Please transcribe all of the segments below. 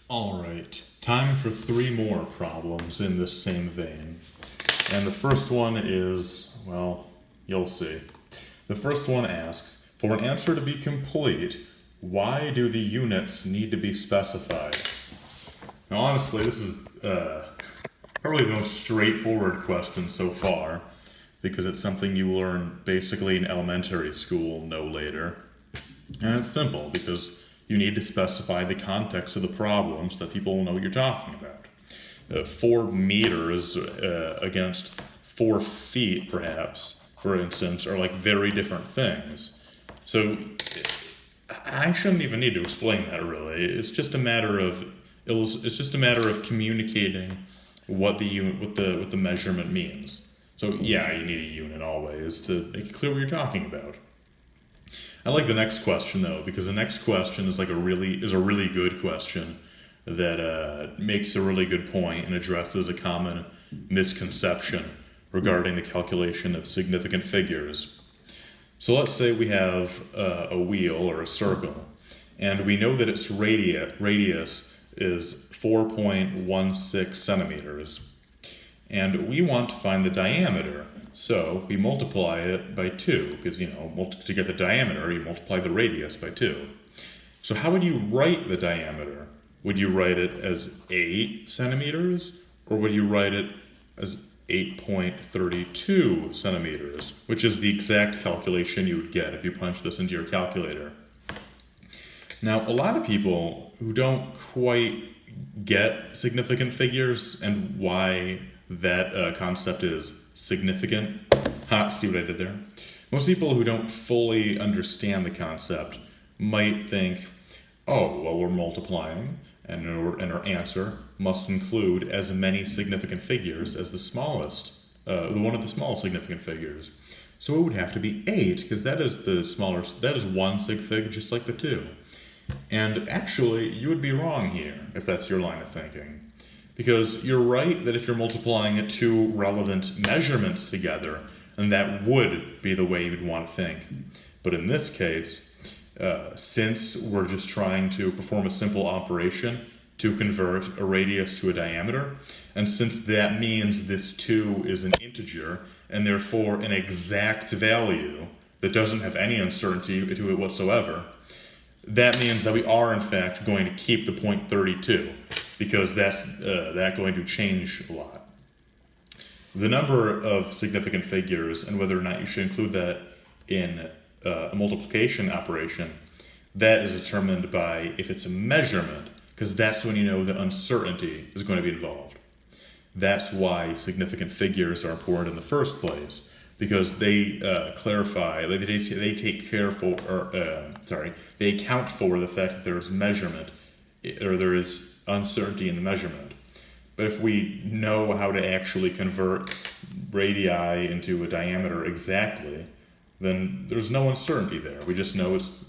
Alright, time for three more problems in this same vein. And the first one is, well, you'll see. The first one asks, for an answer to be complete, why do the units need to be specified? Now honestly, this is probably the most straightforward question so far, because it's something you learn basically in elementary school, no later. And it's simple, because you need to specify the context of the problem so that people will know what you're talking about. 4 meters against 4 feet, perhaps, for instance, are like very different things. So I shouldn't even need to explain that really. It's just a matter of communicating what the measurement means. So yeah, you need a unit always to make it clear what you're talking about. I like the next question though, because the next question is a really good question that makes a really good point and addresses a common misconception regarding the calculation of significant figures. So let's say we have a wheel or a circle, and we know that its radius is 4.16 centimeters, and we want to find the diameter. So we multiply it by 2, because, to get the diameter, you multiply the radius by 2. So how would you write the diameter? Would you write it as 8 centimeters, or would you write it as 8.32 centimeters, which is the exact calculation you would get if you punch this into your calculator? Now, a lot of people who don't quite get significant figures and why that concept is significant. See what I did there? Most people who don't fully understand the concept might think, oh, well, we're multiplying, and our answer must include as many significant figures as the one of the small significant figures. So it would have to be 8, because that is one SigFig, just like the 2. And actually, you would be wrong here, if that's your line of thinking. Because you're right that if you're multiplying two relevant measurements together, then that would be the way you'd want to think. But in this case, since we're just trying to perform a simple operation to convert a radius to a diameter, and since that means this 2 is an integer, and therefore an exact value that doesn't have any uncertainty to it whatsoever, that means that we are in fact going to keep the point 32, because that's going to change a lot. The number of significant figures and whether or not you should include that in a multiplication operation, that is determined by if it's a measurement, because that's when you know that uncertainty is going to be involved. That's why significant figures are important in the first place, because they clarify, they account for the fact that there's measurement, or there is uncertainty in the measurement. But if we know how to actually convert radii into a diameter exactly, then there's no uncertainty there. We just know it's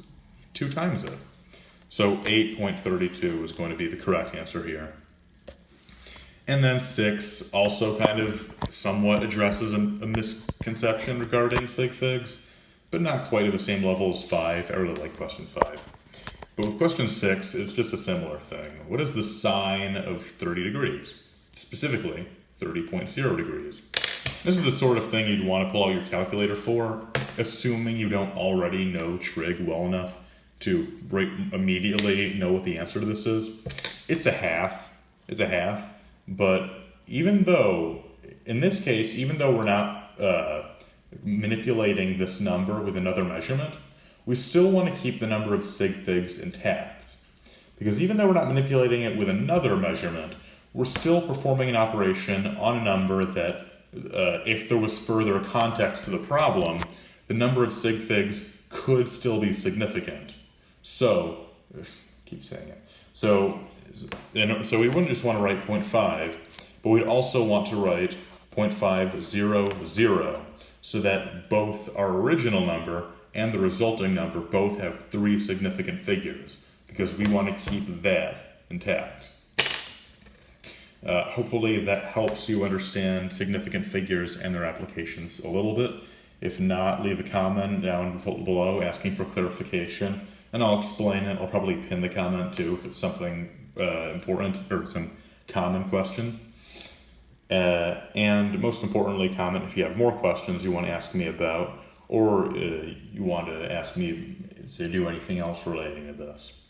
2 times it. So 8.32 is going to be the correct answer here. And then 6 also kind of somewhat addresses a misconception regarding SigFigs, but not quite at the same level as 5. I really like question 5. But with question 6, it's just a similar thing. What is the sine of 30 degrees? Specifically, 30.0 degrees. This is the sort of thing you'd want to pull out your calculator for, assuming you don't already know trig well enough to immediately know what the answer to this is. It's a half. But even though, in this case, even though we're not manipulating this number with another measurement, we still want to keep the number of SigFigs intact. Because even though we're not manipulating it with another measurement, we're still performing an operation on a number that, if there was further context to the problem, the number of SigFigs could still be significant. So, keep saying it. So we wouldn't just want to write 0.5, but we'd also want to write 0.500, so that both our original number and the resulting number both have 3 significant figures, because we want to keep that intact. Hopefully that helps you understand significant figures and their applications a little bit. If not, leave a comment down below asking for clarification, and I'll explain it. I'll probably pin the comment too if it's something important or some common question. And most importantly, comment if you have more questions you want to ask me about, or you want to ask me to do anything else relating to this.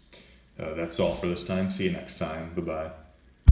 That's all for this time. See you next time. Bye-bye.